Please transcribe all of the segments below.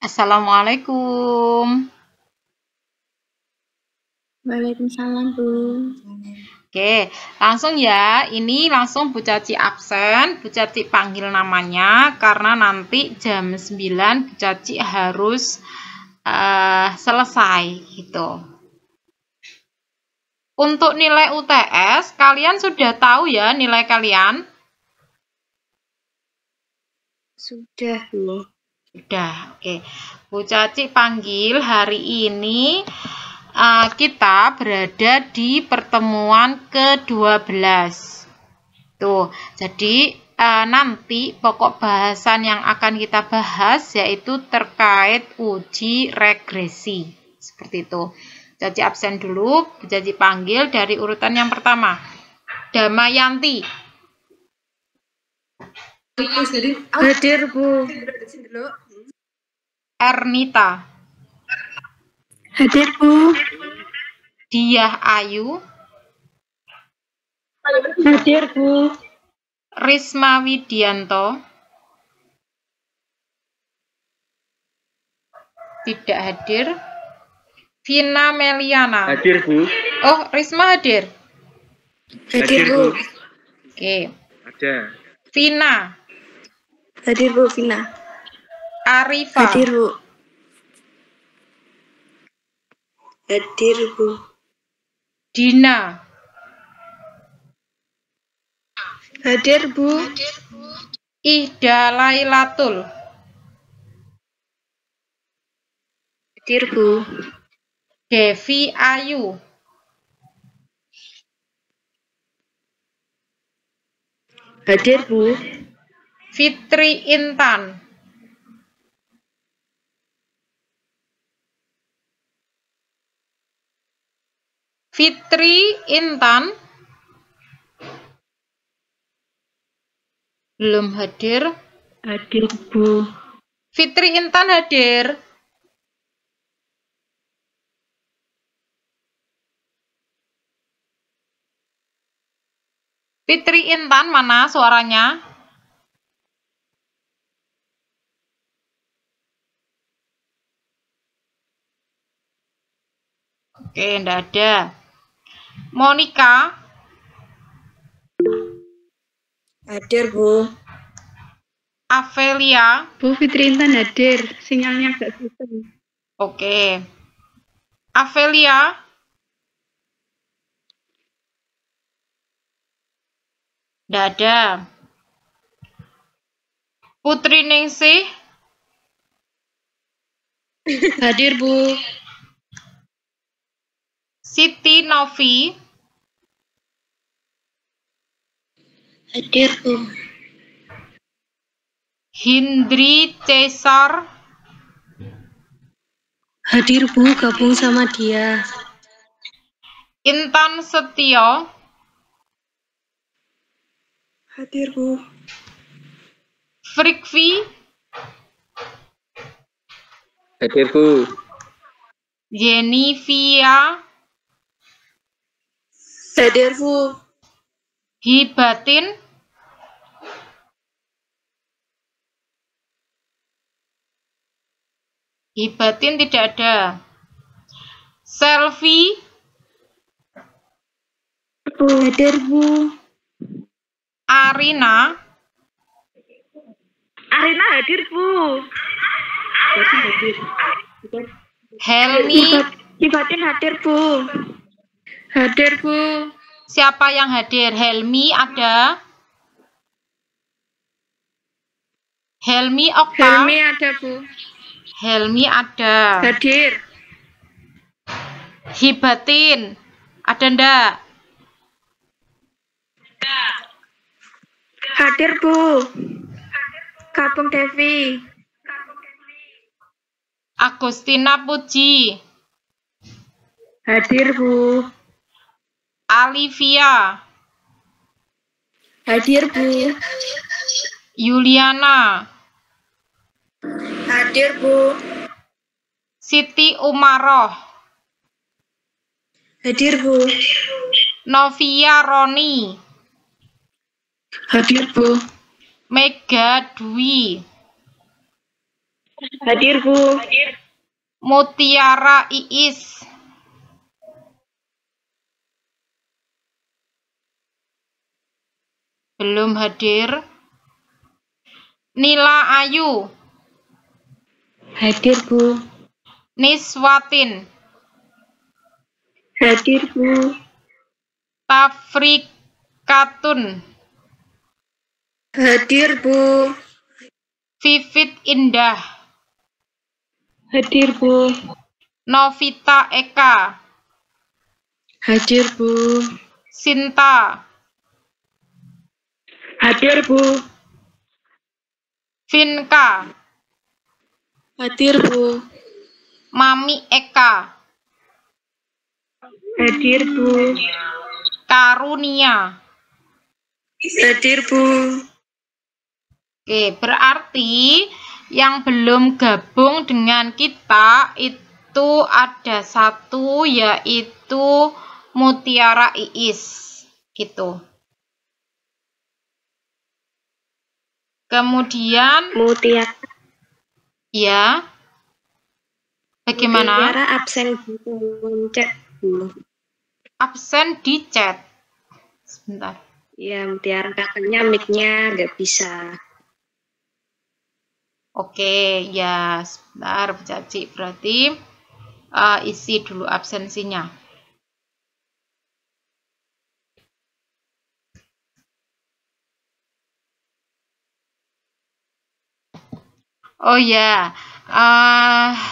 Assalamualaikum. Waalaikumsalam, Bu. Oke, langsung ya. Ini langsung Bu Caci absen. Bu Caci panggil namanya karena nanti jam 9 Bu Caci harus selesai gitu. Untuk nilai UTS, kalian sudah tahu ya nilai kalian? Sudah, Bu. Sudah, oke. Bu Caci panggil hari ini kita berada di pertemuan ke-12. Tuh, jadi nanti pokok bahasan yang akan kita bahas yaitu terkait uji regresi. Seperti itu. Caci absen dulu, Bu Caci panggil dari urutan yang pertama. Damayanti. Hadir, Bu. Ernita. Hadir, Bu. Diah Ayu. Hadir, Bu. Risma Widianto. Tidak hadir. Vina Meliana. Hadir, Bu. Oh, Risma hadir. Hadir, Bu. Oke. Ada. Vina. Hadir, Bu. Vina. Arifa. Hadir, Bu. Hadir, Bu. Dina. Hadir, Bu. Ida Lailatul. Hadir, Bu. Devi Ayu. Hadir, Bu. Fitri Intan. Fitri Intan. Belum hadir. Hadir, Bu. Fitri Intan hadir. Fitri Intan mana suaranya? Oke, enggak ada. Monica. Hadir, Bu. Avelia. Bu Fitri Intan hadir. Sinyalnya agak susah. Oke. Avelia. Enggak ada. Putri Ningsih. Hadir, Bu. Siti Novi. Hadir, Bu. Hindri Cesar. Hadir, Bu. Gabung sama dia. Intan Setio. Hadir, Bu. Frikvi. Hadir, Bu. Jenivia. Hadir, Bu. Hibatin. Hibatin tidak ada. Selfie. Hadir, Bu. Arina. Arina hadir, Bu. Hadir. Helmi. Hibatin hadir, Bu. Hadir, Bu. Siapa yang hadir? Helmi ada. Helmi Okta. Helmi ada, Bu. Helmi ada. Hadir. Hibatin. Ada ndak? Hadir, Bu. Kapung Devi. Agustina Puji. Hadir, Bu. Alivia. Hadir, Bu. Yuliana. Hadir, Bu. Siti Umaroh. Hadir, Bu. Novia Roni. Hadir, Bu. Mega Dwi. Hadir, Bu. Mutiara Iis. Belum hadir. Nila Ayu. Hadir, Bu. Niswatin. Hadir, Bu. Tafrikatun. Hadir, Bu. Vivit Indah. Hadir, Bu. Novita Eka. Hadir, Bu. Sinta. Hadir, Bu. Vinka. Hadir, Bu. Mami Eka. Hadir, Bu. Karunia. Hadir, Bu. Oke, berarti yang belum gabung dengan kita itu ada satu, yaitu Mutiara Iis. Gitu. Kemudian, Mutiara. ya, bagaimana? Mutiara absen di chat, Bu. Absen di chat. Sebentar. Ya, Mutiara kakaknya mic-nya nggak bisa. Oke, ya, sebentar, Bu Caci. Berarti isi dulu absensinya. Oh ya,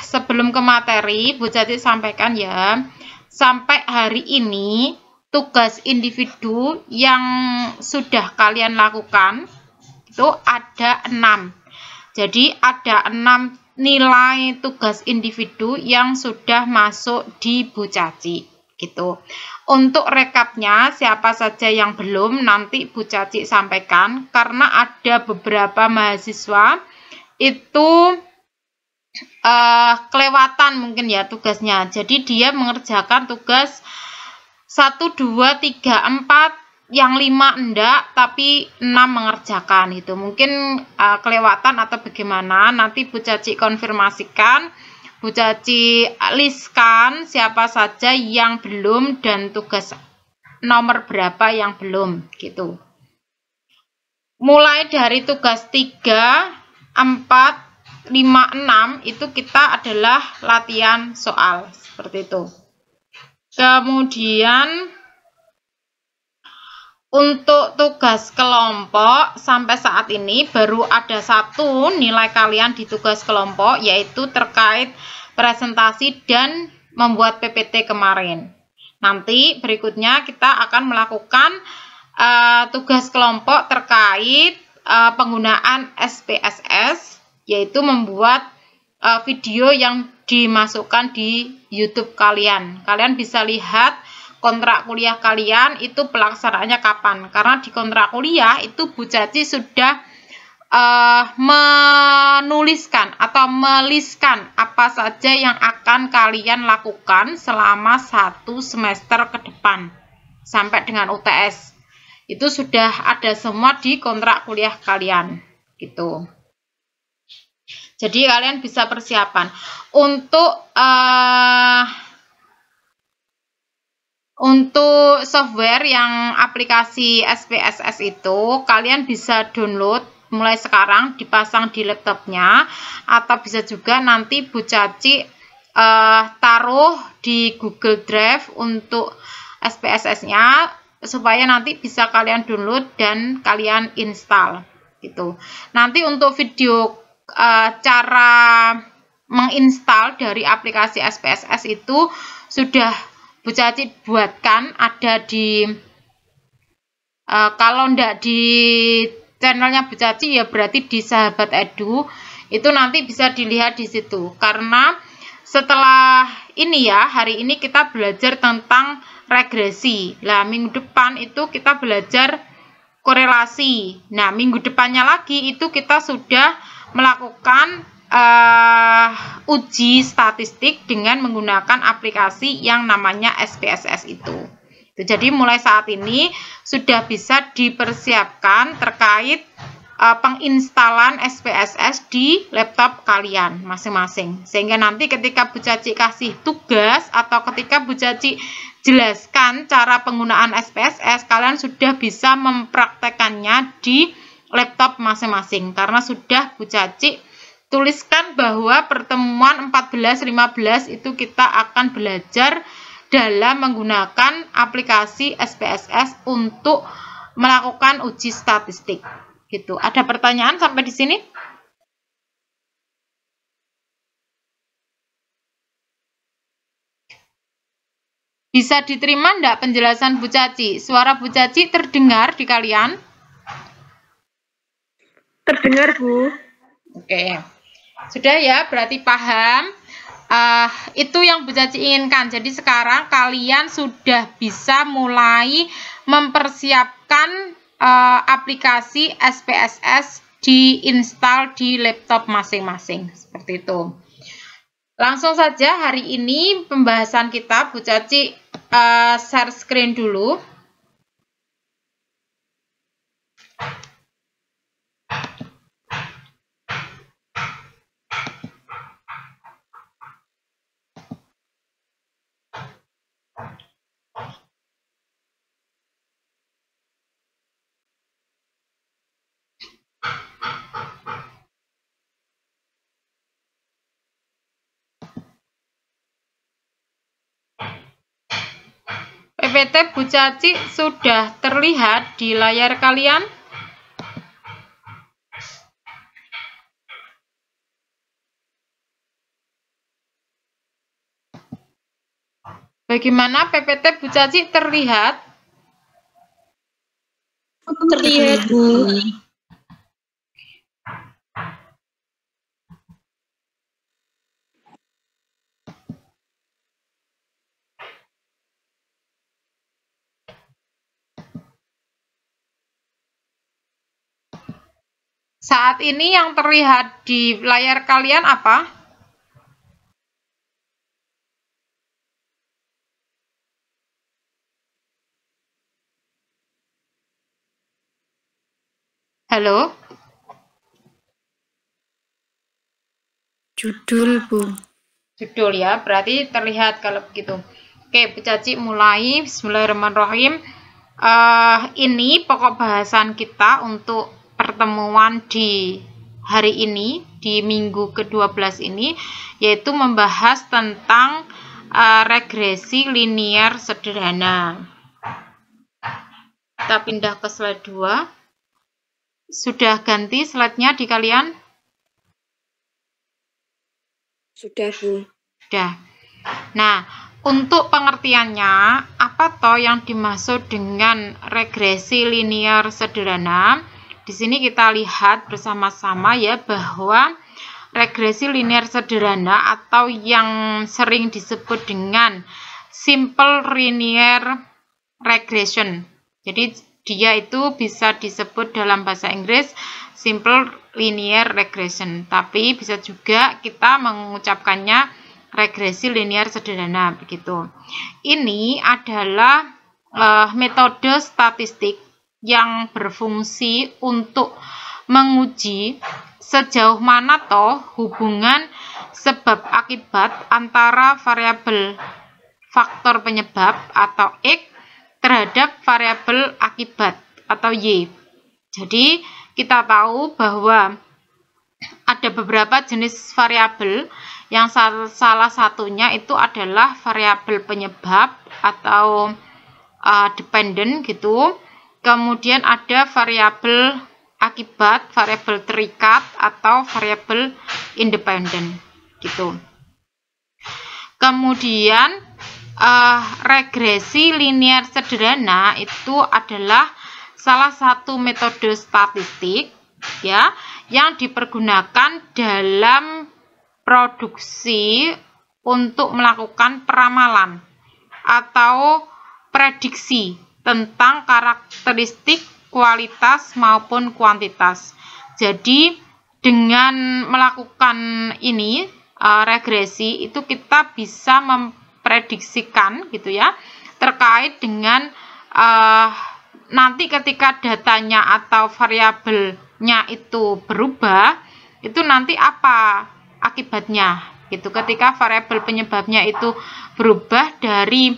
sebelum ke materi, Bu Caci sampaikan ya, sampai hari ini tugas individu yang sudah kalian lakukan itu ada 6. Jadi ada 6 nilai tugas individu yang sudah masuk di Bu Caci. Gitu. Untuk rekapnya, siapa saja yang belum, nanti Bu Caci sampaikan, karena ada beberapa mahasiswa itu kelewatan mungkin ya tugasnya. Jadi dia mengerjakan tugas 1, 2, 3, 4, yang 5 enggak, tapi 6 mengerjakan itu. Mungkin kelewatan atau bagaimana, nanti Bu Caci konfirmasikan, Bu Caci listkan siapa saja yang belum dan tugas nomor berapa yang belum gitu. Mulai dari tugas 3, 4, 5, 6 itu kita adalah latihan soal seperti itu. Kemudian untuk tugas kelompok sampai saat ini baru ada 1 nilai kalian di tugas kelompok, yaitu terkait presentasi dan membuat PPT kemarin. Nanti berikutnya kita akan melakukan tugas kelompok terkait penggunaan SPSS, yaitu membuat video yang dimasukkan di YouTube kalian. Kalian bisa lihat kontrak kuliah kalian itu pelaksanaannya kapan. Karena di kontrak kuliah itu Bu Caci sudah menuliskan atau meliskan apa saja yang akan kalian lakukan selama 1 semester ke depan sampai dengan UTS. Itu sudah ada semua di kontrak kuliah kalian gitu. Jadi kalian bisa persiapan untuk software yang aplikasi SPSS itu kalian bisa download mulai sekarang, dipasang di laptopnya, atau bisa juga nanti Bu Caci taruh di Google Drive untuk SPSS-nya supaya nanti bisa kalian download dan kalian install gitu. Nanti untuk video cara menginstal dari aplikasi SPSS itu sudah Bu Caci buatkan, ada di kalau ndak di channelnya Bu Caci ya berarti di Sahabat Edu, itu nanti bisa dilihat di situ. Karena setelah ini ya, hari ini kita belajar tentang regresi. Lah minggu depan itu kita belajar korelasi. Nah, minggu depannya lagi itu kita sudah melakukan uji statistik dengan menggunakan aplikasi yang namanya SPSS itu. Jadi mulai saat ini sudah bisa dipersiapkan terkait penginstalan SPSS di laptop kalian masing-masing. Sehingga nanti ketika Bu Caci kasih tugas atau ketika Bu Caci jelaskan cara penggunaan SPSS, kalian sudah bisa mempraktekannya di laptop masing-masing. Karena sudah Bu Caci tuliskan bahwa pertemuan 14-15 itu kita akan belajar dalam menggunakan aplikasi SPSS untuk melakukan uji statistik. Gitu. Ada pertanyaan sampai di sini? Bisa diterima enggak penjelasan Bu Caci? Suara Bu Caci terdengar di kalian? Terdengar, Bu. Oke. Sudah ya, berarti paham. Itu yang Bu Caci inginkan. Jadi sekarang kalian sudah bisa mulai mempersiapkan aplikasi SPSS diinstal di laptop masing-masing. Seperti itu. Langsung saja hari ini pembahasan kita, Bu Caci share screen dulu. PPT Bu Caci sudah terlihat di layar kalian? Bagaimana PPT Bu Caci terlihat? Terlihat, Bu. Saat ini yang terlihat di layar kalian apa? Halo? Judul, Bu. Judul ya, berarti terlihat kalau begitu. Oke, Bu Caci mulai. Bismillahirrahmanirrahim. Ini pokok bahasan kita untuk pertemuan di hari ini, di minggu ke-12 ini, yaitu membahas tentang regresi linier sederhana. Kita pindah ke slide 2. Sudah ganti slide-nya di kalian? Sudah, Bu. Sudah. Nah, untuk pengertiannya, apa toh yang dimaksud dengan regresi linier sederhana? Di sini kita lihat bersama-sama ya bahwa regresi linier sederhana atau yang sering disebut dengan simple linear regression. Jadi dia itu bisa disebut dalam bahasa Inggris simple linear regression, tapi bisa juga kita mengucapkannya regresi linear sederhana begitu. Ini adalah metode statistik yang berfungsi untuk menguji sejauh mana toh hubungan sebab akibat antara variabel faktor penyebab atau X terhadap variabel akibat atau Y. Jadi kita tahu bahwa ada beberapa jenis variabel yang salah satunya itu adalah variabel penyebab atau dependent gitu. Kemudian ada variabel akibat, variabel terikat atau variabel independen gitu. Kemudian regresi linier sederhana itu adalah salah satu metode statistik ya yang dipergunakan dalam produksi untuk melakukan peramalan atau prediksi tentang karakteristik kualitas maupun kuantitas. Jadi dengan melakukan ini regresi itu kita bisa memprediksikan gitu ya terkait dengan nanti ketika datanya atau variabel penyebabnya itu berubah, itu nanti apa akibatnya gitu. Ketika variabel penyebabnya itu berubah dari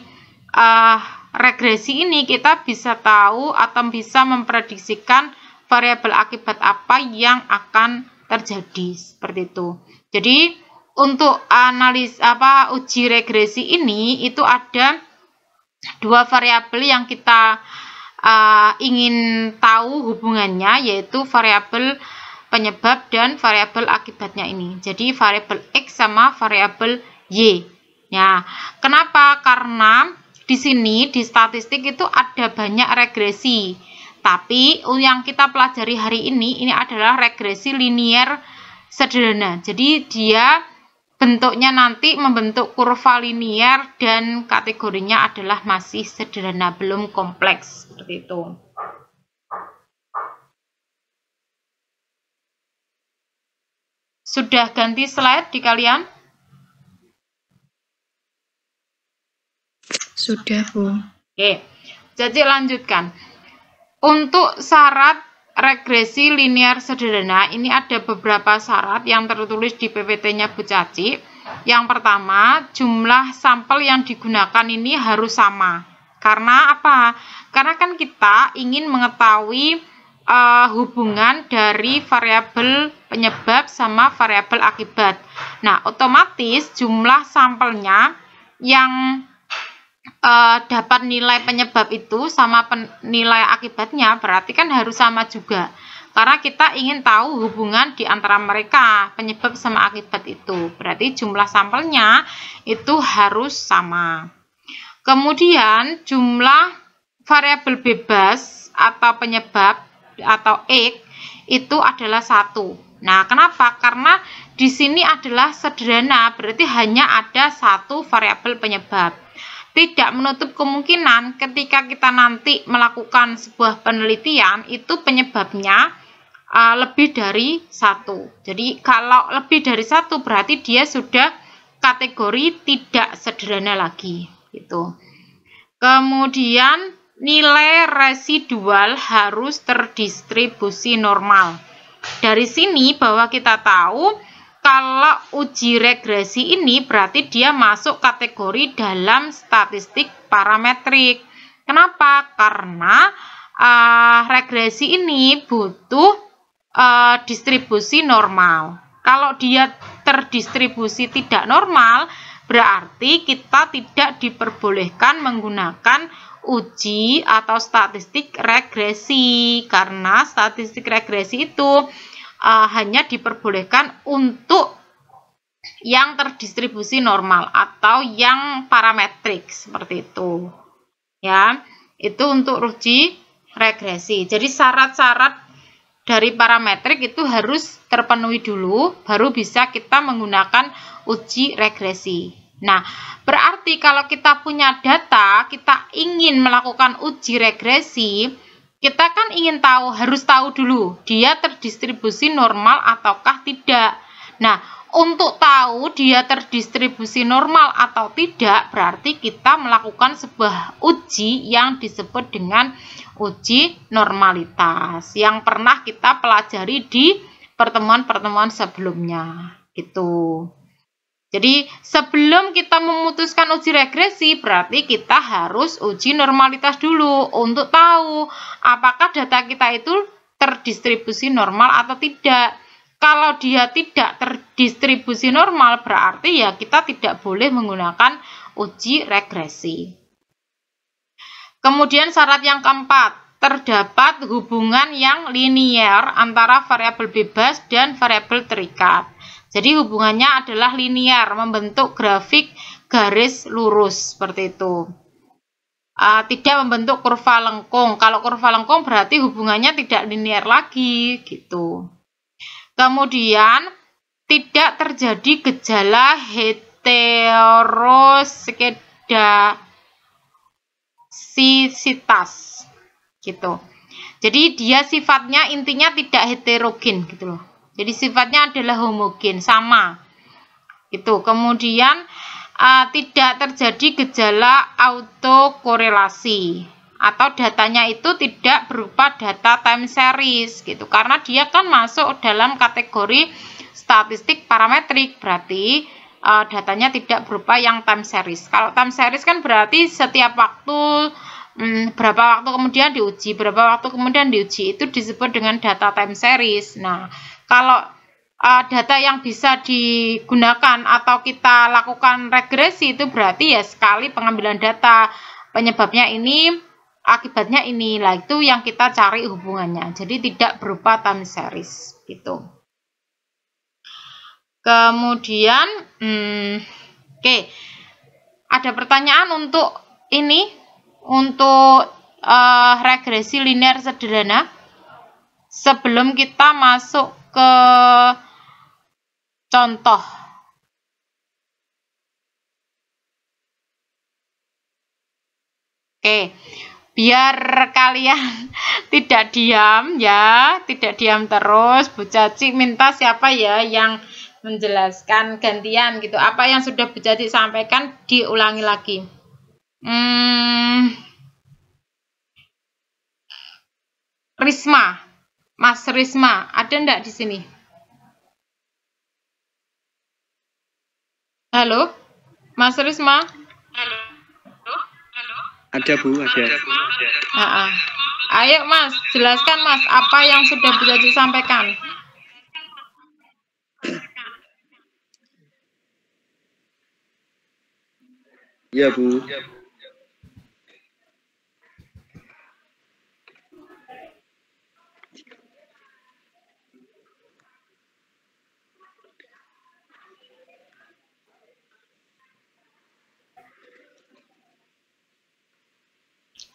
regresi ini, kita bisa tahu atau bisa memprediksikan variabel akibat apa yang akan terjadi seperti itu. Jadi untuk uji regresi ini itu ada dua variabel yang kita ingin tahu hubungannya, yaitu variabel penyebab dan variabel akibatnya ini. Jadi variabel X sama variabel Y. Ya, kenapa? Karena di sini di statistik itu ada banyak regresi. Tapi yang kita pelajari hari ini adalah regresi linier sederhana. Jadi dia bentuknya nanti membentuk kurva linier dan kategorinya adalah masih sederhana, belum kompleks seperti itu. Sudah ganti slide di kalian? Sudah, Bu. Oke, jadi lanjutkan. Untuk syarat regresi linier sederhana, ini ada beberapa syarat yang tertulis di PPT-nya Bu Caci. Yang pertama, jumlah sampel yang digunakan ini harus sama. Karena apa? Karena kan kita ingin mengetahui hubungan dari variabel penyebab sama variabel akibat. Nah, otomatis jumlah sampelnya yang dapat nilai penyebab itu sama nilai akibatnya berarti kan harus sama juga, karena kita ingin tahu hubungan di antara mereka, penyebab sama akibat itu, berarti jumlah sampelnya itu harus sama. Kemudian jumlah variabel bebas atau penyebab atau X itu adalah 1. Nah, kenapa? Karena di sini adalah sederhana, berarti hanya ada satu variabel penyebab. Tidak menutup kemungkinan ketika kita nanti melakukan sebuah penelitian itu penyebabnya lebih dari 1. Jadi kalau lebih dari 1 berarti dia sudah kategori tidak sederhana lagi gitu. Kemudian nilai residual harus terdistribusi normal. Dari sini bahwa kita tahu kalau uji regresi ini berarti dia masuk kategori dalam statistik parametrik. Kenapa? Karena regresi ini butuh distribusi normal. Kalau dia terdistribusi tidak normal, berarti kita tidak diperbolehkan menggunakan uji atau statistik regresi. Karena statistik regresi itu hanya diperbolehkan untuk yang terdistribusi normal atau yang parametrik seperti itu. Ya, itu untuk uji regresi. Jadi syarat-syarat dari parametrik itu harus terpenuhi dulu, baru bisa kita menggunakan uji regresi. Nah, berarti kalau kita punya data, kita ingin melakukan uji regresi, kita kan ingin tahu, harus tahu dulu dia terdistribusi normal ataukah tidak. Nah, untuk tahu dia terdistribusi normal atau tidak, berarti kita melakukan sebuah uji yang disebut dengan uji normalitas yang pernah kita pelajari di pertemuan-pertemuan sebelumnya gitu. Jadi sebelum kita memutuskan uji regresi, berarti kita harus uji normalitas dulu untuk tahu apakah data kita itu terdistribusi normal atau tidak. Kalau dia tidak terdistribusi normal, berarti ya kita tidak boleh menggunakan uji regresi. Kemudian syarat yang keempat, terdapat hubungan yang linier antara variabel bebas dan variabel terikat. Jadi hubungannya adalah linier, membentuk grafik garis lurus seperti itu. Tidak membentuk kurva lengkung. Kalau kurva lengkung berarti hubungannya tidak linier lagi gitu. Kemudian tidak terjadi gejala heteroskedasitas gitu. Jadi dia sifatnya intinya tidak heterogen gitu loh. Jadi sifatnya adalah homogen, sama. Gitu. Kemudian tidak terjadi gejala autokorelasi atau datanya itu tidak berupa data time series gitu, karena dia kan masuk dalam kategori statistik parametrik, berarti datanya tidak berupa yang time series. Kalau time series kan berarti setiap waktu berapa waktu kemudian diuji, berapa waktu kemudian diuji, itu disebut dengan data time series. Nah, kalau data yang bisa digunakan atau kita lakukan regresi itu berarti ya sekali pengambilan data, penyebabnya ini, akibatnya ini, lah itu yang kita cari hubungannya. Jadi tidak berupa time series gitu. Kemudian, oke, ada pertanyaan untuk ini, untuk regresi linear sederhana. Sebelum kita masuk ke contoh. Oke, biar kalian tidak diam ya, tidak diam terus, Bu Caci minta siapa ya yang menjelaskan gantian gitu. Apa yang sudah Bu Caci sampaikan diulangi lagi. Risma, Mas Risma, ada enggak di sini? Halo, Mas Risma? Halo. Ada Bu, ada. Ayo Mas, jelaskan Mas, apa yang sudah Bu Caci sampaikan. Iya Bu.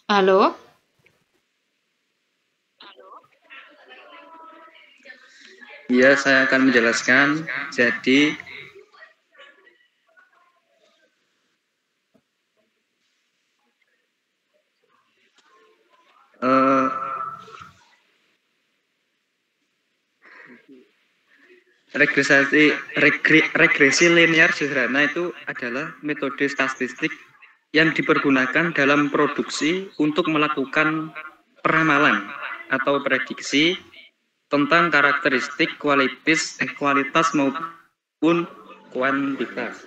Halo? Iya, saya akan menjelaskan. Jadi regresi linear sederhana itu adalah metode statistik yang dipergunakan dalam produksi untuk melakukan peramalan atau prediksi tentang karakteristik kualitas maupun kuantitas.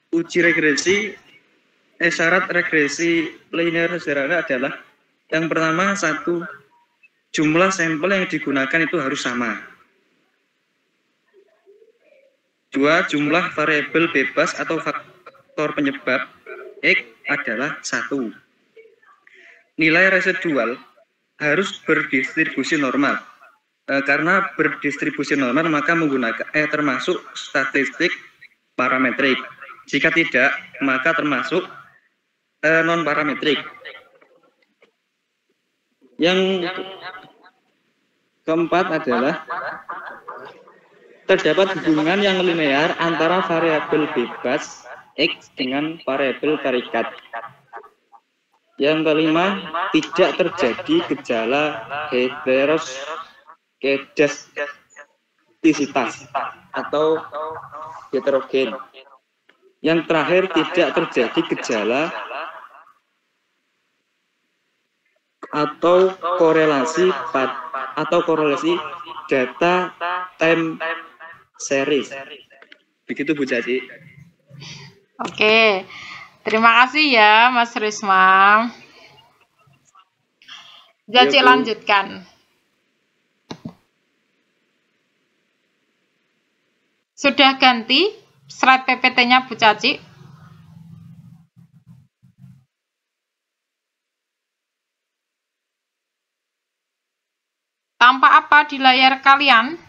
Uji regresi, syarat regresi linear sederhana adalah yang pertama, satu, jumlah sampel yang digunakan itu harus sama. Dua, jumlah variabel bebas atau faktor penyebab X adalah 1. Nilai residual harus berdistribusi normal. Karena berdistribusi normal maka menggunakan termasuk statistik parametrik. Jika tidak, maka termasuk non parametrik. Yang keempat adalah terdapat hubungan yang linear antara variabel bebas X dengan variabel tarikat. Yang kelima, tidak terjadi gejala heteroskedastisitas atau heterogen. Yang terakhir, tidak terjadi gejala atau korelasi data time series. Begitu Bu Caci. Oke, terima kasih ya Mas Risma. Caci lanjutkan. Sudah ganti slide PPT-nya Bu Caci? Tampak apa di layar kalian?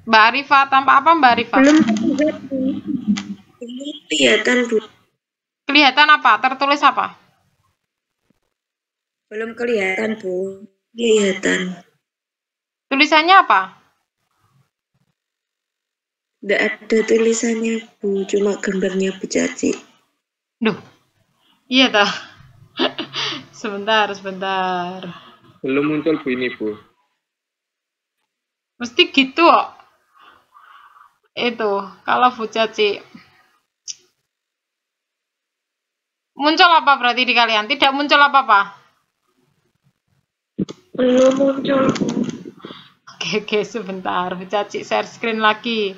Mbak Arifa, tampak apa Mbak Arifa? Belum kelihatan, Bu. Kelihatan apa? Tertulis apa? Belum kelihatan, Bu. Kelihatan. Tulisannya apa? Tidak ada tulisannya, Bu. Cuma gambarnya Bu Caci. Duh, iya toh. Sebentar. Belum muncul Bu ini, Bu. Mesti gitu kok. Itu, kalau Bu Caci. Muncul apa berarti di kalian? Tidak muncul apa-apa? Belum muncul, Bu. Oke, sebentar. Bu Caci share screen lagi.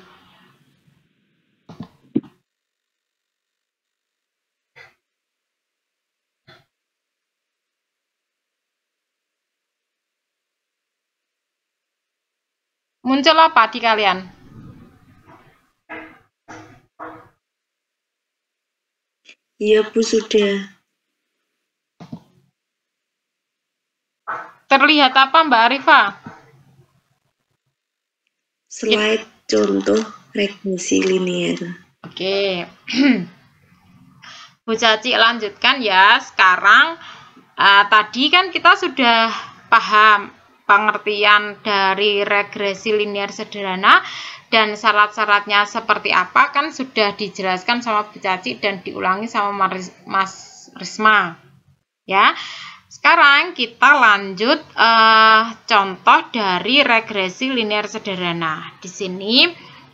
Muncul apa di kalian? Iya, Bu, sudah. Terlihat apa Mbak Arifa? Slide contoh regresi linear. Oke. Bu Caci lanjutkan ya. Sekarang tadi kan kita sudah paham pengertian dari regresi linear sederhana dan syarat-syaratnya seperti apa kan sudah dijelaskan sama Bu Caci dan diulangi sama Mas Risma. Ya. Sekarang kita lanjut contoh dari regresi linear sederhana. Di sini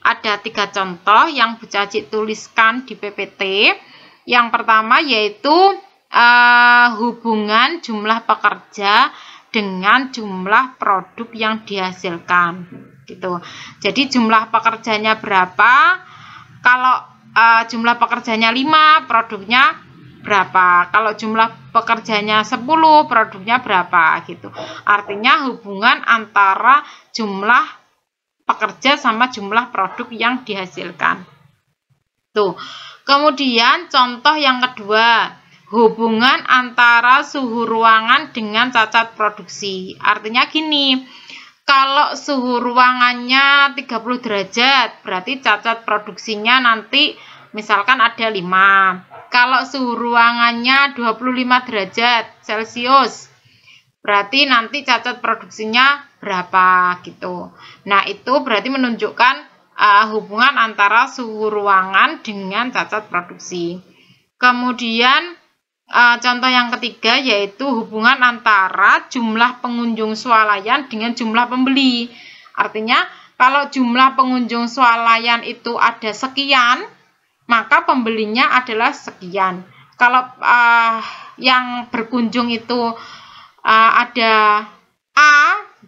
ada 3 contoh yang Bu Caci tuliskan di PPT. Yang pertama yaitu hubungan jumlah pekerja dengan jumlah produk yang dihasilkan. Gitu. Jadi jumlah pekerjanya berapa? Kalau jumlah pekerjanya 5, produknya berapa? Kalau jumlah pekerjanya 10, produknya berapa gitu. Artinya hubungan antara jumlah pekerja sama jumlah produk yang dihasilkan. Tuh. Kemudian contoh yang kedua, hubungan antara suhu ruangan dengan cacat produksi. Artinya gini, kalau suhu ruangannya 30 derajat, berarti cacat produksinya nanti misalkan ada 5. Kalau suhu ruangannya 25 derajat Celcius, berarti nanti cacat produksinya berapa gitu. Nah, itu berarti menunjukkan hubungan antara suhu ruangan dengan cacat produksi. Kemudian contoh yang ketiga yaitu hubungan antara jumlah pengunjung swalayan dengan jumlah pembeli. Artinya kalau jumlah pengunjung swalayan itu ada sekian, maka pembelinya adalah sekian. Kalau yang berkunjung itu ada A,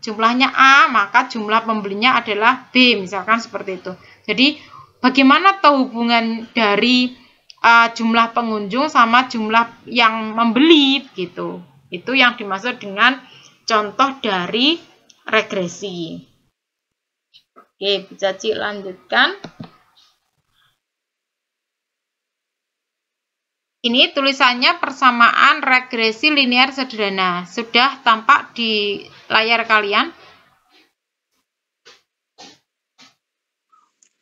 jumlahnya A, maka jumlah pembelinya adalah B, misalkan seperti itu. Jadi, bagaimana tahu hubungan dari jumlah pengunjung sama jumlah yang membeli, gitu. Itu yang dimaksud dengan contoh dari regresi. Oke, Bu Caci lanjutkan. Ini tulisannya persamaan regresi linear sederhana. Sudah tampak di layar kalian?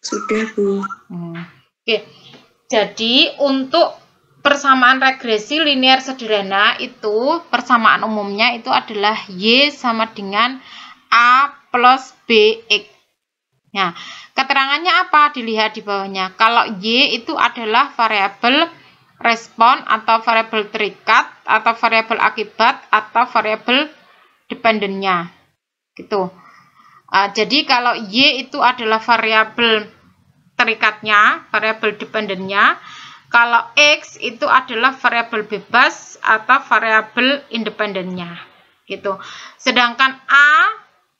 Sudah, Bu. Oke. Jadi untuk persamaan regresi linear sederhana itu persamaan umumnya itu adalah Y sama dengan A plus BX. Nah, keterangannya apa? Dilihat di bawahnya. Kalau Y itu adalah variabel respon atau variabel terikat atau variabel akibat atau variabel dependennya gitu. Jadi kalau Y itu adalah variabel terikatnya, variabel dependennya. Kalau X itu adalah variabel bebas atau variabel independennya gitu. Sedangkan A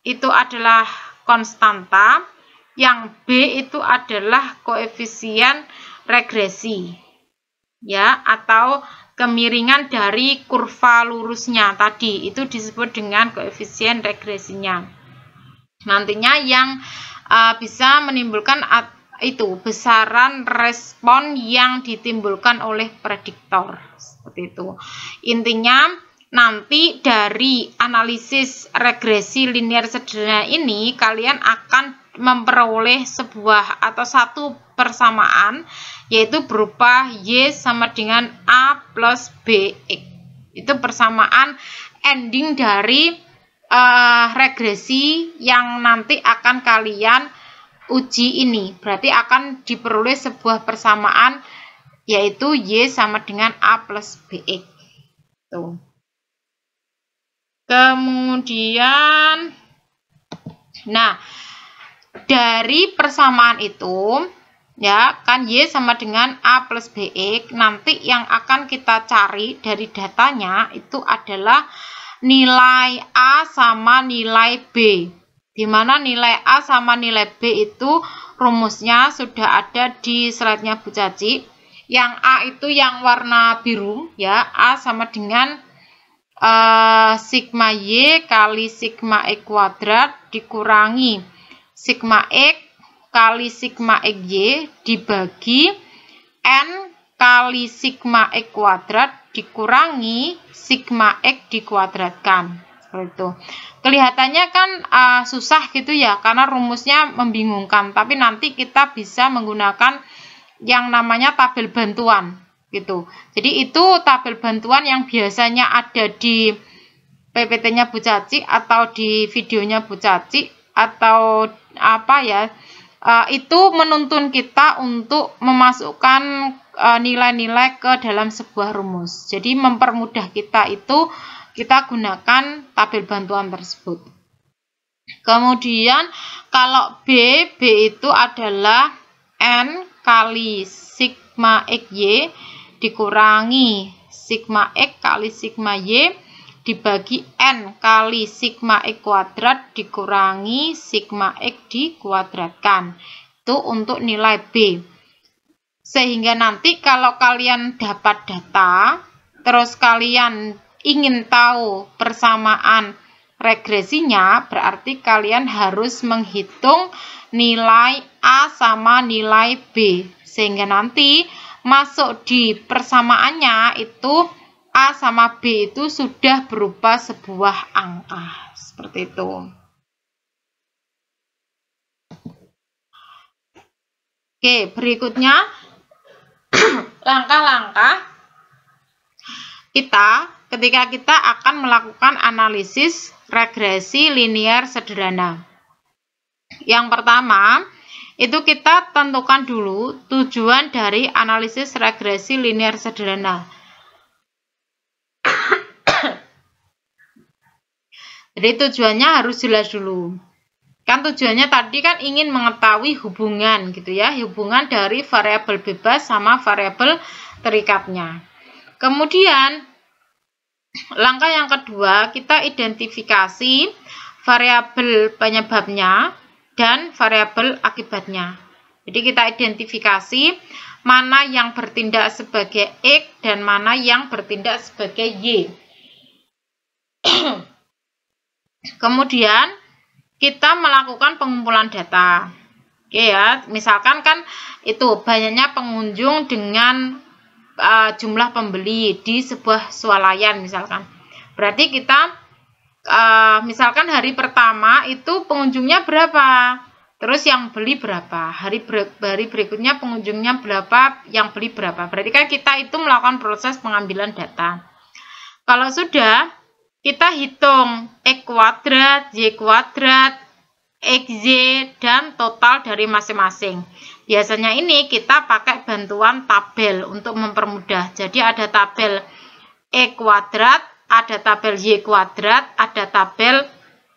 itu adalah konstanta, yang B itu adalah koefisien regresi. Ya, atau kemiringan dari kurva lurusnya tadi itu disebut dengan koefisien regresinya. Nantinya yang bisa menimbulkan itu besaran respon yang ditimbulkan oleh prediktor seperti itu. Intinya nanti dari analisis regresi linear sederhana ini kalian akan memperoleh sebuah atau satu persamaan yaitu berupa Y sama dengan A plus BX. Itu persamaan ending dari regresi yang nanti akan kalian uji ini. Berarti akan diperoleh sebuah persamaan yaitu Y sama dengan A plus BX. Tuh. Kemudian, nah, dari persamaan itu Ya, kan Y sama dengan A plus BX. Nanti yang akan kita cari dari datanya itu adalah nilai A sama nilai B. Di mana nilai A sama nilai B itu rumusnya sudah ada di slide-nya Bu Caci. Yang A itu yang warna biru, ya. A sama dengan sigma Y kali sigma X kuadrat dikurangi sigma X kali sigma XY dibagi N kali sigma X kuadrat dikurangi sigma X dikuadratkan. Seperti itu. Kelihatannya kan susah gitu ya, karena rumusnya membingungkan. Tapi nanti kita bisa menggunakan yang namanya tabel bantuan gitu. Jadi itu tabel bantuan yang biasanya ada di PPT-nya Bu Caci atau di videonya Bu Caci atau apa ya. Itu menuntun kita untuk memasukkan nilai-nilai ke dalam sebuah rumus. Jadi mempermudah kita itu kita gunakan tabel bantuan tersebut. Kemudian kalau B itu adalah N kali sigma XY dikurangi sigma X kali sigma Y dibagi N kali sigma X kuadrat dikurangi sigma X dikuadratkan. Itu untuk nilai B. Sehingga nanti kalau kalian dapat data, terus kalian ingin tahu persamaan regresinya, berarti kalian harus menghitung nilai A sama nilai B. Sehingga nanti masuk di persamaannya itu A sama B itu sudah berupa sebuah angka. Seperti itu. Oke, berikutnya langkah-langkah kita ketika kita akan melakukan analisis regresi linear sederhana. Yang pertama, itu kita tentukan dulu tujuan dari analisis regresi linear sederhana. Jadi tujuannya harus jelas dulu. Kan tujuannya tadi kan ingin mengetahui hubungan gitu ya, hubungan dari variabel bebas sama variabel terikatnya. Kemudian langkah yang kedua, kita identifikasi variabel penyebabnya dan variabel akibatnya. Jadi kita identifikasi mana yang bertindak sebagai X dan mana yang bertindak sebagai Y. Kemudian kita melakukan pengumpulan data. Oke ya, misalkan kan itu banyaknya pengunjung dengan jumlah pembeli di sebuah swalayan misalkan. Berarti kita misalkan hari pertama itu pengunjungnya berapa, terus yang beli berapa, hari berikutnya pengunjungnya berapa, yang beli berapa. Berarti kan kita itu melakukan proses pengambilan data. Kalau sudah, kita hitung X kuadrat, Y kuadrat, XY, dan total dari masing-masing. Biasanya ini kita pakai bantuan tabel untuk mempermudah. Jadi ada tabel X kuadrat, ada tabel Y kuadrat, ada tabel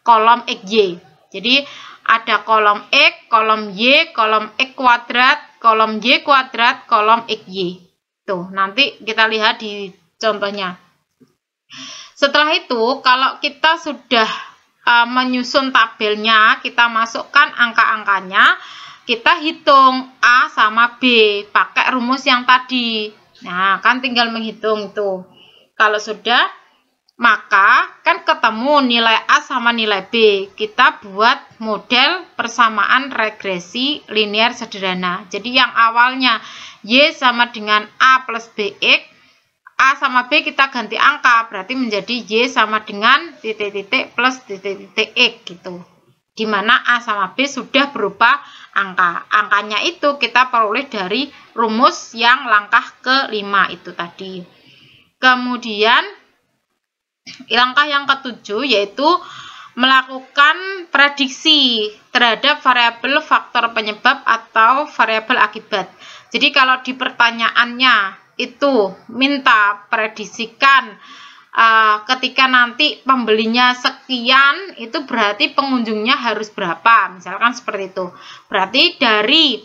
kolom XY. Jadi ada kolom X, kolom Y, kolom X kuadrat, kolom Y kuadrat, kolom XY. Tuh, nanti kita lihat di contohnya. Setelah itu, kalau kita sudah menyusun tabelnya, kita masukkan angka-angkanya, kita hitung A sama B, pakai rumus yang tadi. Nah, kan tinggal menghitung itu. Kalau sudah, maka kan ketemu nilai A sama nilai B. Kita buat model persamaan regresi linear sederhana. Jadi yang awalnya Y sama dengan A plus BX, A sama B kita ganti angka, berarti menjadi Y sama dengan titik-titik plus titik-titik X gitu. Dimana A sama B sudah berupa angka. Angkanya itu kita peroleh dari rumus yang langkah kelima itu tadi. Kemudian langkah yang ketujuh yaitu melakukan prediksi terhadap variabel faktor penyebab atau variabel akibat. Jadi kalau di pertanyaannya itu minta prediksikan ketika nanti pembelinya sekian, itu berarti pengunjungnya harus berapa, misalkan seperti itu. Berarti dari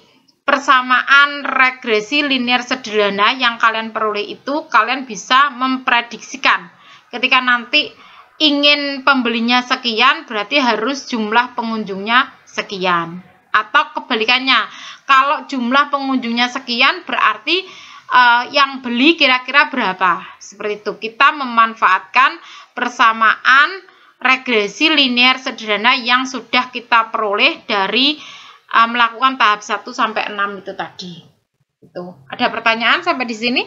persamaan regresi linear sederhana yang kalian peroleh itu, kalian bisa memprediksikan. Ketika nanti ingin pembelinya sekian, berarti harus jumlah pengunjungnya sekian. Atau kebalikannya, kalau jumlah pengunjungnya sekian, berarti yang beli kira-kira berapa. Seperti itu. Kita memanfaatkan persamaan regresi linear sederhana yang sudah kita peroleh dari melakukan tahap 1 sampai 6 itu tadi. Itu. Ada pertanyaan sampai di sini?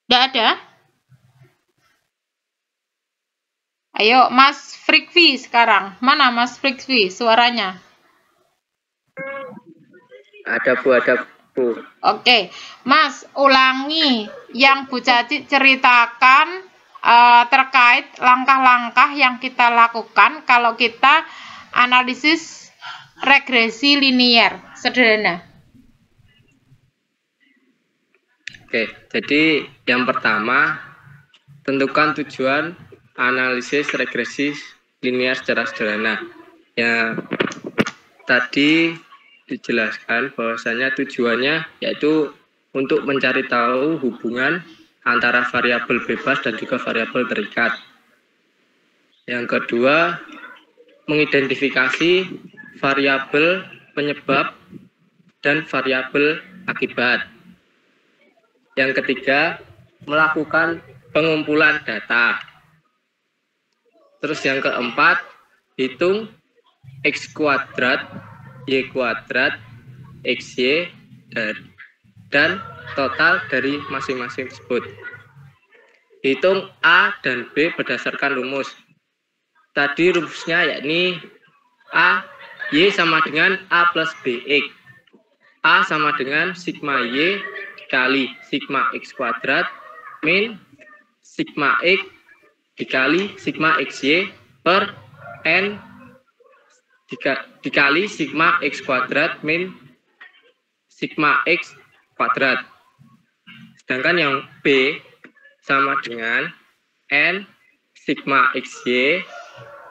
Tidak ada? Ayo Mas Frikvi sekarang. Mana Mas Frikvi suaranya? Ada Bu, ada Bu. Oke, Mas ulangi yang Bu Caci ceritakan terkait langkah-langkah yang kita lakukan kalau kita analisis regresi linear sederhana. Oke, jadi yang pertama, tentukan tujuan analisis regresi linear secara sederhana. Yang tadi dijelaskan bahwasanya tujuannya yaitu untuk mencari tahu hubungan antara variabel bebas dan juga variabel terikat. Yang kedua, mengidentifikasi variabel penyebab dan variabel akibat. Yang ketiga, melakukan pengumpulan data. Terus yang keempat, hitung X kuadrat, Y kuadrat, XY, dan total dari masing-masing tersebut. Hitung A dan B berdasarkan rumus. Tadi rumusnya yakni A, Y sama dengan A plus BX. A sama dengan sigma Y dikali sigma X kuadrat min sigma X dikali sigma XY per N dikali sigma X kuadrat min sigma X kuadrat. Sedangkan yang B sama dengan N sigma XY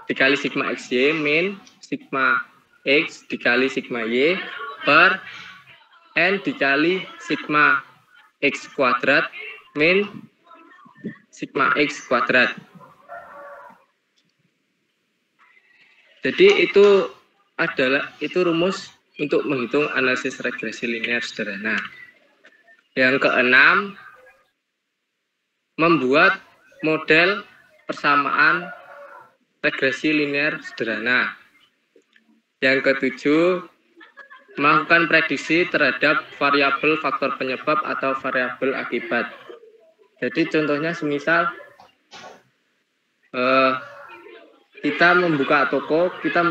dikali sigma XY min sigma X dikali sigma Y per N dikali sigma X kuadrat min sigma X kuadrat. Jadi itu rumus untuk menghitung analisis regresi linear sederhana. Yang keenam, membuat model persamaan regresi linear sederhana. Yang ketujuh, melakukan prediksi terhadap variabel faktor penyebab atau variabel akibat. Jadi contohnya semisal kita membuka toko, kita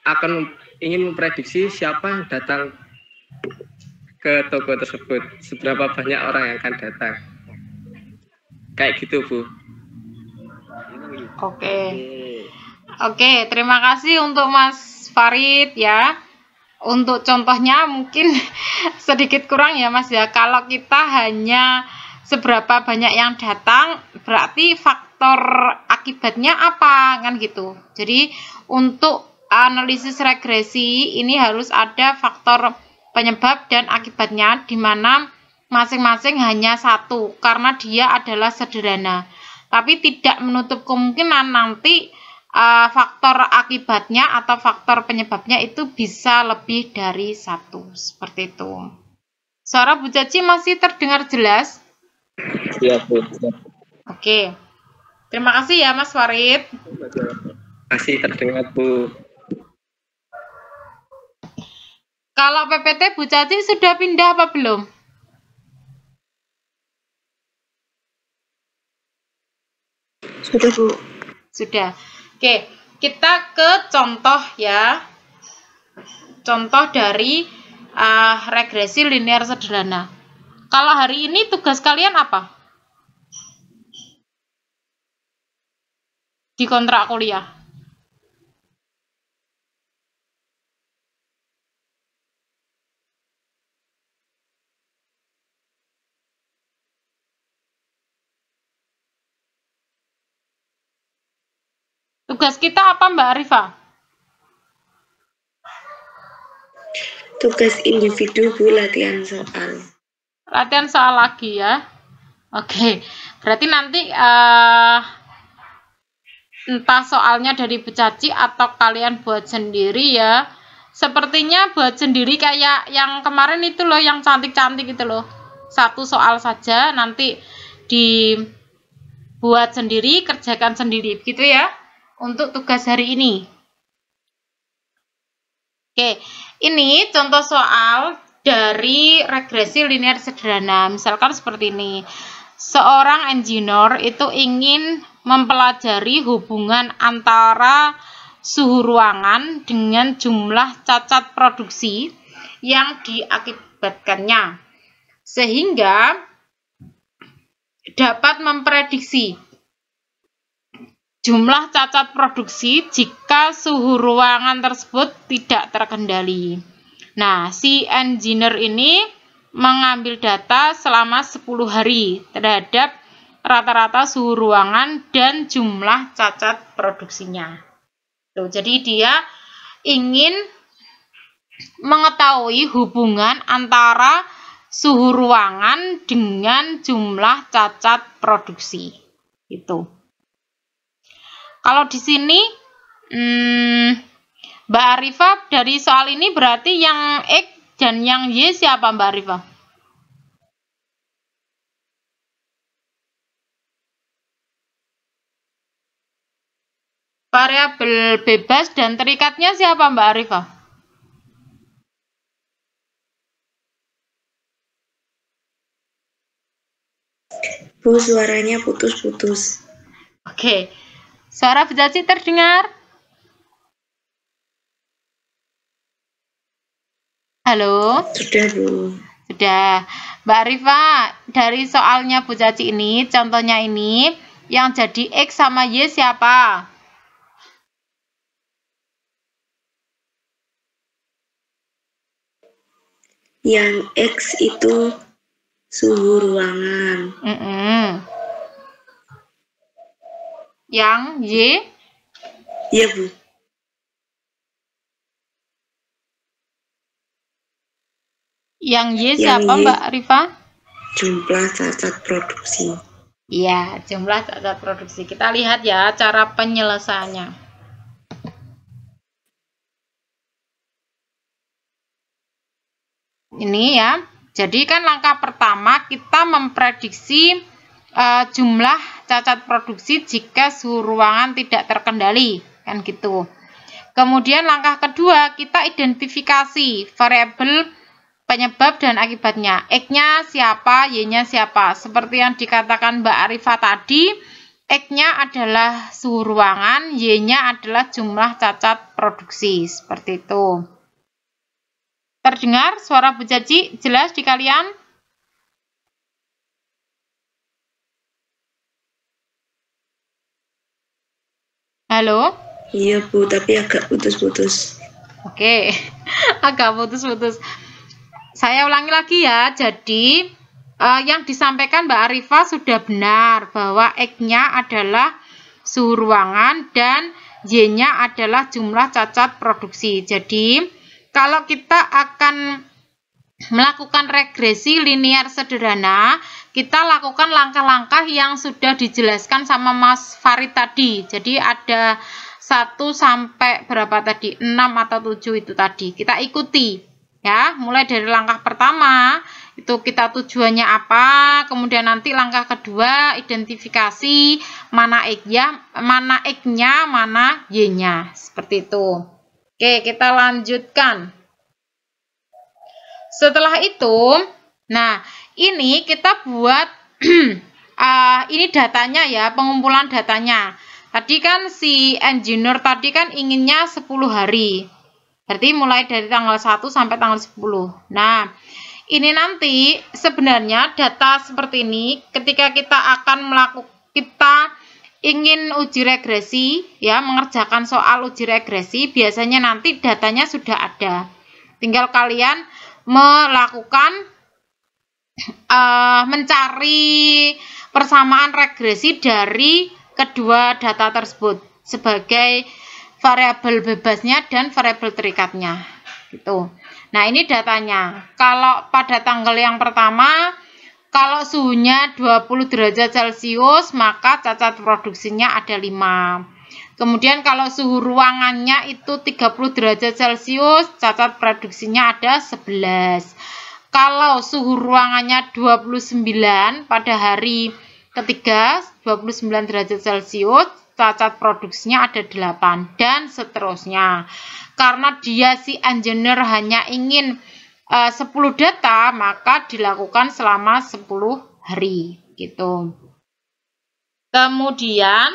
akan ingin memprediksi siapa yang datang ke toko tersebut, seberapa banyak orang yang akan datang. Kayak gitu, Bu. Oke, terima kasih untuk Mas Farid ya. Untuk contohnya mungkin sedikit kurang ya Mas ya. Kalau kita hanya seberapa banyak yang datang, berarti faktor akibatnya apa kan gitu. Jadi untuk analisis regresi ini harus ada faktor penyebab dan akibatnya, di mana masing-masing hanya satu karena dia adalah sederhana. Tapi tidak menutup kemungkinan nanti faktor akibatnya atau faktor penyebabnya itu bisa lebih dari satu, seperti itu. Suara Bu Caci masih terdengar jelas? Iya, Bu. Oke. Terima kasih ya Mas Farid. Masih terdengar, Bu. Kalau PPT Bu Caci sudah pindah apa belum? Sudah, Bu. Sudah. Oke, kita ke contoh ya. Contoh dari regresi linear sederhana. Kalau hari ini tugas kalian apa? Di kontrak kuliah. Tugas kita apa Mbak Arifah? Tugas individu Bu, latihan soal. Latihan soal lagi ya. Oke, berarti nanti entah soalnya dari Bu Caci atau kalian buat sendiri ya. Sepertinya buat sendiri kayak yang kemarin itu loh, yang cantik-cantik itu loh. Satu soal saja nanti dibuat sendiri, kerjakan sendiri gitu ya. Untuk tugas hari ini. Oke, ini contoh soal dari regresi linear sederhana. Misalkan seperti ini. Seorang engineer itu ingin mempelajari hubungan antara suhu ruangan dengan jumlah cacat produksi yang diakibatkannya, sehingga dapat memprediksi jumlah cacat produksi jika suhu ruangan tersebut tidak terkendali. Nah, si engineer ini mengambil data selama 10 hari terhadap rata-rata suhu ruangan dan jumlah cacat produksinya. Tuh, jadi dia ingin mengetahui hubungan antara suhu ruangan dengan jumlah cacat produksi. Itu. Kalau di sini, Mbak Arifah dari soal ini berarti yang X dan yang Y siapa Mbak Arifah? Variabel bebas dan terikatnya siapa Mbak Arifah? Bu, suaranya putus-putus. Oke. Suara Bu Caci terdengar? Halo? Sudah, Bu. Sudah. Mbak Arifah, dari soalnya Bu Caci ini, contohnya ini, yang jadi X sama Y siapa? Yang X itu suhu ruangan. Yang Y? Iya, Bu. Yang Y Yang siapa Y. Mbak Arifah? Jumlah cacat produksi. Iya, jumlah cacat produksi. Kita lihat ya cara penyelesaiannya. Ini ya. Jadi kan langkah pertama kita memprediksi jumlah cacat produksi jika suhu ruangan tidak terkendali, kan gitu. Kemudian langkah kedua kita identifikasi variabel penyebab dan akibatnya. X-nya siapa, Y-nya siapa. Seperti yang dikatakan Mbak Arifah tadi, X-nya adalah suhu ruangan, Y-nya adalah jumlah cacat produksi. Seperti itu. Terdengar suara Bu Caci jelas di kalian? Halo? Iya, Bu, tapi agak putus-putus. Oke, agak putus-putus. Saya ulangi lagi ya. Jadi, yang disampaikan Mbak Arifah sudah benar bahwa X-nya adalah suhu ruangan dan Y-nya adalah jumlah cacat produksi. Jadi, kalau kita akan melakukan regresi linear sederhana, kita lakukan langkah-langkah yang sudah dijelaskan sama Mas Farid tadi. Jadi ada 1 sampai berapa tadi? 6 atau 7 itu tadi. Kita ikuti ya, mulai dari langkah pertama itu kita tujuannya apa, kemudian nanti langkah kedua identifikasi mana X-nya, mana Y-nya. Seperti itu. Oke, kita lanjutkan. Setelah itu, nah ini kita buat ini datanya ya, pengumpulan datanya. Tadi kan si engineer tadi kan inginnya 10 hari. Berarti mulai dari tanggal 1 sampai tanggal 10. Nah, ini nanti sebenarnya data seperti ini ketika kita akan kita ingin uji regresi ya, mengerjakan soal uji regresi, biasanya nanti datanya sudah ada. Tinggal kalian melakukan mencari persamaan regresi dari kedua data tersebut. sebagai variabel bebasnya dan variabel terikatnya. Gitu. Nah, ini datanya. Kalau pada tanggal yang pertama, kalau suhunya 20 derajat Celcius, maka cacat produksinya ada 5. Kemudian kalau suhu ruangannya itu 30 derajat Celcius, cacat produksinya ada 11. Kalau suhu ruangannya 29 pada hari ketiga, 29 derajat Celcius, cacat produksinya ada 8 dan seterusnya. Karena dia si engineer hanya ingin 10 data, maka dilakukan selama 10 hari gitu. Kemudian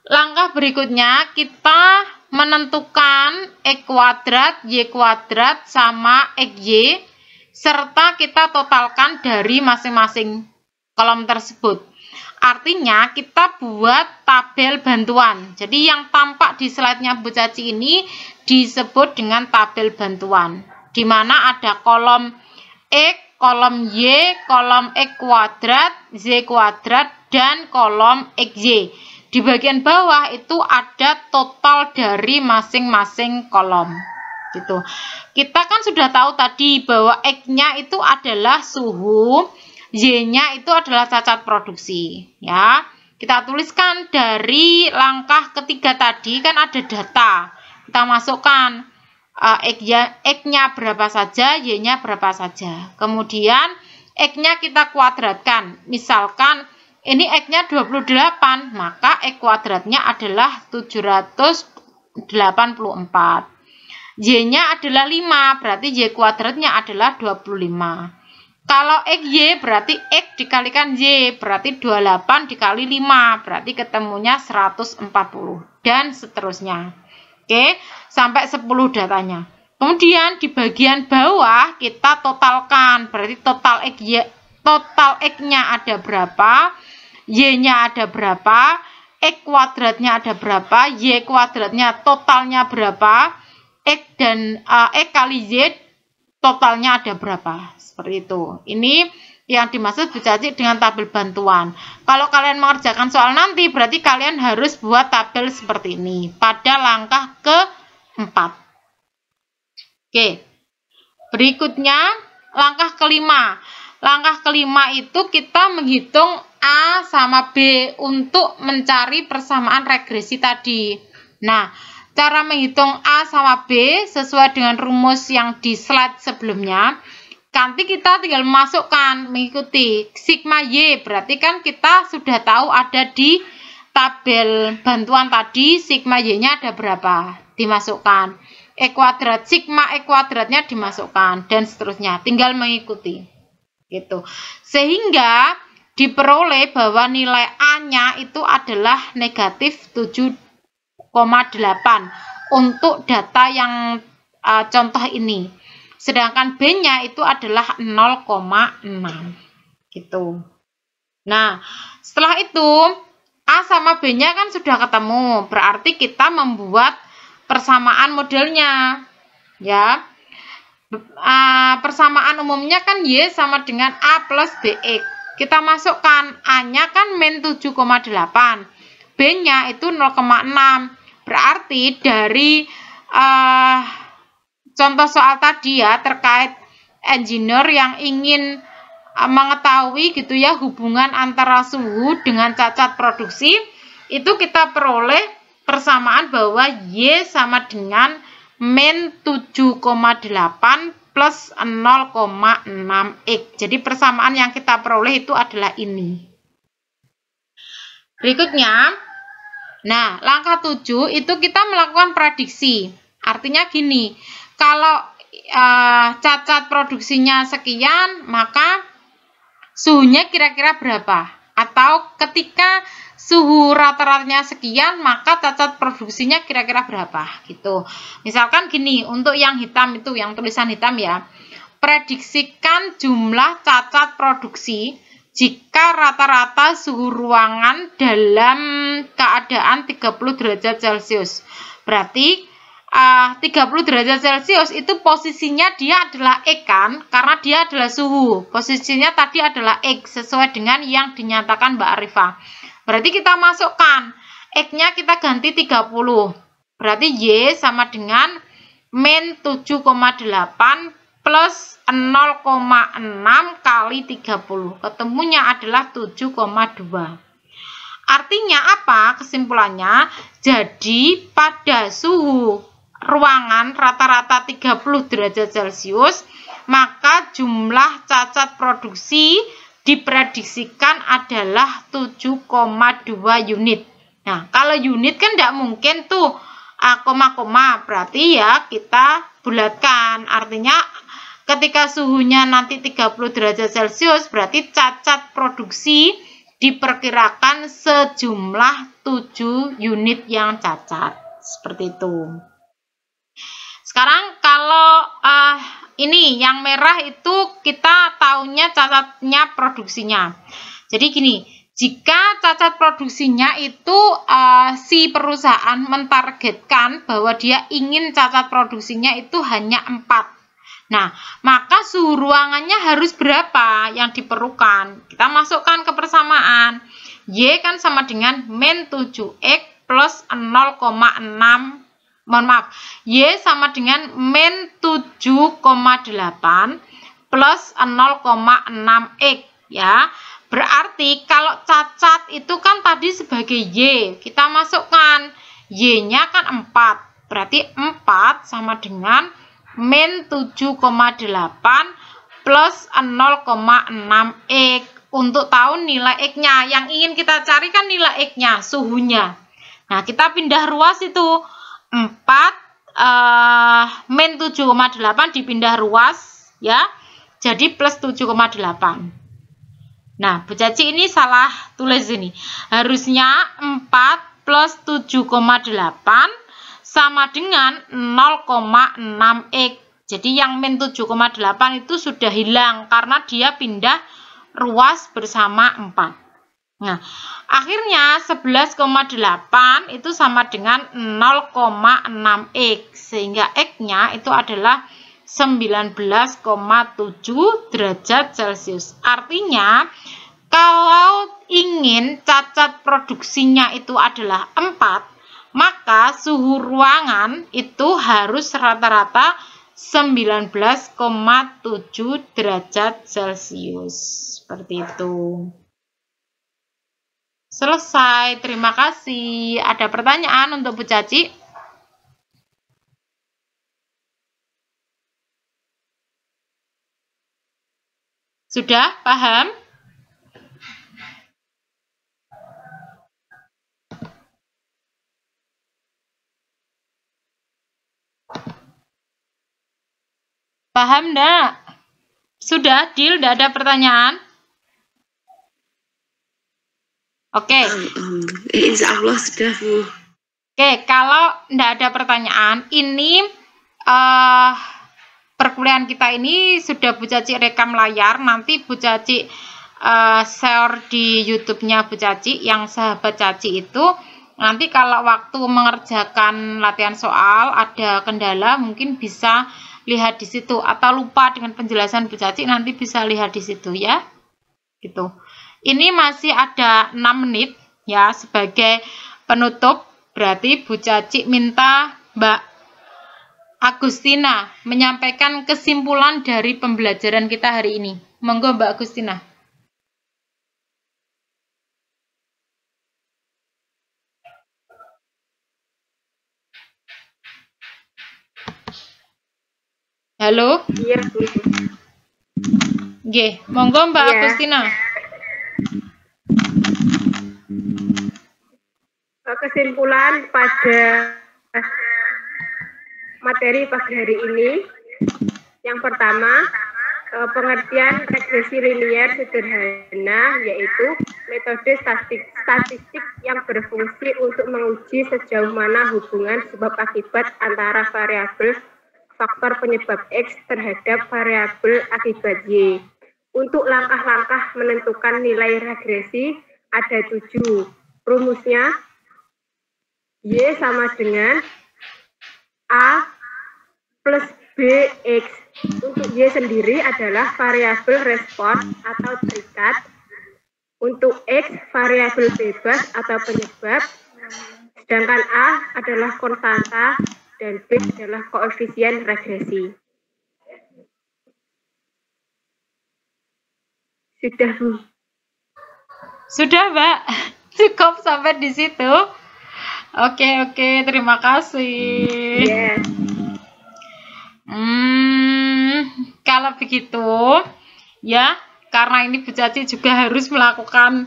langkah berikutnya kita menentukan X kuadrat, Y kuadrat sama XY serta kita totalkan dari masing-masing kolom tersebut. Artinya kita buat tabel bantuan. Jadi yang tampak di slide-nya Bu Caci ini disebut dengan tabel bantuan. Di mana ada kolom X, kolom Y, kolom X kuadrat, Z kuadrat, dan kolom XY. Di bagian bawah itu ada total dari masing-masing kolom. Gitu. Kita kan sudah tahu tadi bahwa X-nya itu adalah suhu, Y-nya itu adalah cacat produksi, ya. Kita tuliskan dari langkah ketiga tadi kan ada data. Kita masukkan X-nya berapa saja, Y-nya berapa saja. Kemudian X-nya kita kuadratkan. Misalkan ini X-nya 28, maka X kuadratnya adalah 784. Y-nya adalah 5, berarti Y kuadratnya adalah 25. Kalau XY berarti X dikalikan Y, berarti 28 dikali 5, berarti ketemunya 140, dan seterusnya. Oke, sampai 10 datanya. Kemudian di bagian bawah kita totalkan, berarti total X-nya ada berapa, Y-nya ada berapa, X kuadratnya ada berapa, Y kuadratnya totalnya berapa, X dan X kali Y totalnya ada berapa. Seperti itu. Ini yang dimaksud Bu Caci dengan tabel bantuan. Kalau kalian mengerjakan soal nanti, berarti kalian harus buat tabel seperti ini pada langkah ke-4. Oke. Berikutnya, langkah kelima. Langkah kelima itu kita menghitung A sama B untuk mencari persamaan regresi tadi. Nah, cara menghitung A sama B sesuai dengan rumus yang di slide sebelumnya. Nanti kita tinggal masukkan mengikuti sigma Y, berarti kan kita sudah tahu ada di tabel bantuan tadi sigma Y-nya ada berapa, dimasukkan. E kuadrat, sigma E kuadratnya dimasukkan, dan seterusnya, tinggal mengikuti. Gitu. Sehingga diperoleh bahwa nilai A-nya itu adalah negatif 7,8 untuk data yang contoh ini. Sedangkan B-nya itu adalah 0,6 gitu. Nah, setelah itu A sama B-nya kan sudah ketemu. Berarti kita membuat persamaan modelnya. Ya. Persamaan umumnya kan Y sama dengan A plus BX. Kita masukkan A-nya kan min 7,8. B-nya itu 0,6. Berarti dari contoh soal tadi ya terkait engineer yang ingin mengetahui gitu ya hubungan antara suhu dengan cacat produksi, itu kita peroleh persamaan bahwa Y sama dengan min 7,8 plus 0,6X. Jadi persamaan yang kita peroleh itu adalah ini. Berikutnya, nah langkah 7 itu kita melakukan prediksi. Artinya gini, kalau cacat produksinya sekian, maka suhunya kira-kira berapa? Atau ketika suhu rata-ratanya sekian, maka cacat produksinya kira-kira berapa? Gitu. Misalkan gini, untuk yang hitam itu, yang tulisan hitam ya, prediksikan jumlah cacat produksi jika rata-rata suhu ruangan dalam keadaan 30 derajat Celcius. Berarti 30 derajat Celcius itu posisinya dia adalah X kan, karena dia adalah suhu. Posisinya tadi adalah X sesuai dengan yang dinyatakan Mbak Arifah. Berarti kita masukkan X-nya kita ganti 30. Berarti Y sama dengan min 7,8 plus 0,6 kali 30. Ketemunya adalah 7,2. Artinya apa kesimpulannya? Jadi pada suhu ruangan rata-rata 30 derajat Celcius, maka jumlah cacat produksi diprediksikan adalah 7,2 unit. Nah, kalau unit kan tidak mungkin tuh koma-koma, berarti ya kita bulatkan. Artinya ketika suhunya nanti 30 derajat Celcius, berarti cacat produksi diperkirakan sejumlah 7 unit yang cacat. Seperti itu. Sekarang kalau ini yang merah itu kita tahunya cacatnya produksinya. Jadi gini, jika cacat produksinya itu si perusahaan mentargetkan bahwa dia ingin cacat produksinya itu hanya 4. Nah, maka suhu ruangannya harus berapa yang diperlukan? Kita masukkan ke persamaan. Y kan sama dengan min 7X plus 0,6. Mohon maaf. Y sama dengan min 7,8 plus 0,6X. Ya. Berarti kalau cacat itu kan tadi sebagai Y. Kita masukkan. Y-nya kan 4. Berarti 4 sama dengan min 7,8 plus 0,6X. Untuk tahu nilai X-nya. Yang ingin kita cari kan nilai X-nya, suhunya. Nah, kita pindah ruas itu. 4 min 7,8 dipindah ruas. Ya. Jadi plus 7,8. Nah, Bu Caci ini salah tulis ini. Harusnya 4 plus 7,8 sama dengan 0,6X. Jadi yang min 7,8 itu sudah hilang karena dia pindah ruas bersama 4. Nah, akhirnya 11,8 itu sama dengan 0,6X. Sehingga X-nya itu adalah 19,7 derajat Celcius. Artinya, kalau ingin cacat produksinya itu adalah 4, maka suhu ruangan itu harus rata-rata 19,7 derajat Celcius. Seperti itu. Selesai. Terima kasih. Ada pertanyaan untuk Bu Caci? Sudah paham? Paham enggak? Sudah, Dil? Enggak ada pertanyaan? Oke. Insya Allah sudah, Bu. Oke, kalau enggak ada pertanyaan, ini perkuliahan kita ini sudah Bu Caci rekam layar. Nanti Bu Caci share di YouTube-nya Bu Caci, yang sahabat Caci itu. Nanti kalau waktu mengerjakan latihan soal ada kendala, mungkin bisa lihat di situ, atau lupa dengan penjelasan Bu Caci, nanti bisa lihat di situ ya. Gitu. Ini masih ada 6 menit ya sebagai penutup. Berarti Bu Caci minta Mbak Agustina menyampaikan kesimpulan dari pembelajaran kita hari ini. Monggo Mbak Agustina. Halo? Iya, Bu. Nggih, monggo Mbak Agustina. Kesimpulan pada materi pagi hari ini, yang pertama, pengertian regresi linier sederhana, yaitu metode statistik yang berfungsi untuk menguji sejauh mana hubungan sebab akibat antara variabel faktor penyebab X terhadap variabel akibat Y. Untuk langkah-langkah menentukan nilai regresi ada 7. Rumusnya, Y sama dengan A plus BX. Untuk Y sendiri adalah variabel respon atau terikat. Untuk X, variabel bebas atau penyebab. Sedangkan A adalah konstanta dan B adalah koefisien regresi. Sudah, Bu. Sudah, Mbak. Cukup sampai di situ. Oke, terima kasih. Yes. Kalau begitu, ya, karena ini Bu Caci juga harus melakukan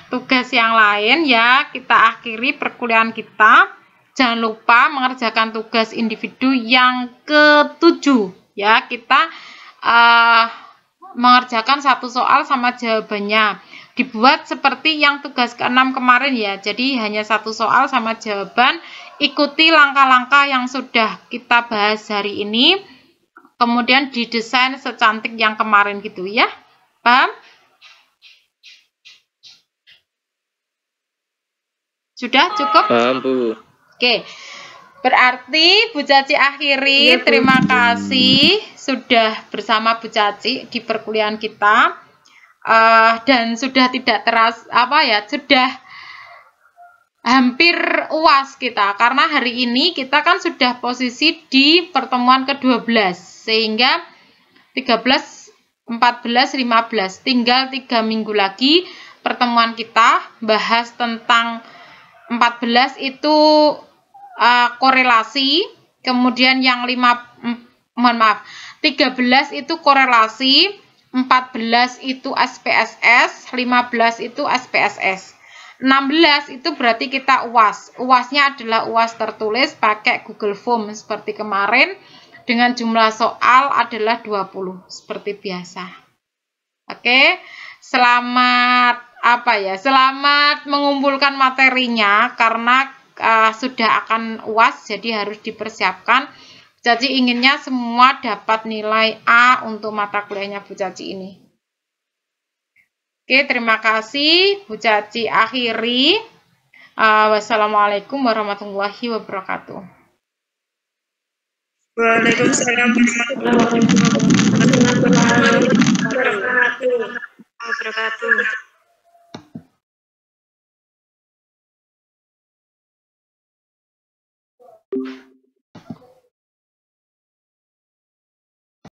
tugas yang lain, ya, kita akhiri perkuliahan kita. Jangan lupa mengerjakan tugas individu yang ke-7, ya. Kita mengerjakan satu soal sama jawabannya. Dibuat seperti yang tugas ke-6 kemarin, ya. Jadi hanya satu soal sama jawaban. Ikuti langkah-langkah yang sudah kita bahas hari ini. Kemudian didesain secantik yang kemarin gitu, ya. Paham? Sudah cukup? Paham, Bu. Oke. Berarti Bu Caci akhiri. Ya, Bu. Terima kasih sudah bersama Bu Caci di perkuliahan kita. Dan sudah tidak sudah hampir UAS kita. Karena hari ini kita kan sudah posisi di pertemuan ke-12. Sehingga 13, 14, 15. Tinggal 3 minggu lagi pertemuan kita bahas tentang 14 itu korelasi, kemudian yang 13 itu korelasi, 14 itu SPSS, 15 itu SPSS. 16 itu berarti kita UAS. UASnya adalah UAS tertulis pakai Google Form seperti kemarin dengan jumlah soal adalah 20 seperti biasa. Oke, selamat selamat mengumpulkan materinya karena sudah akan UAS, jadi harus dipersiapkan. Jadi inginnya semua dapat nilai A untuk mata kuliahnya Bu Caci ini. Oke, terima kasih. Bu Caci akhiri. Wassalamualaikum warahmatullahi wabarakatuh. Waalaikumsalam warahmatullahi wabarakatuh.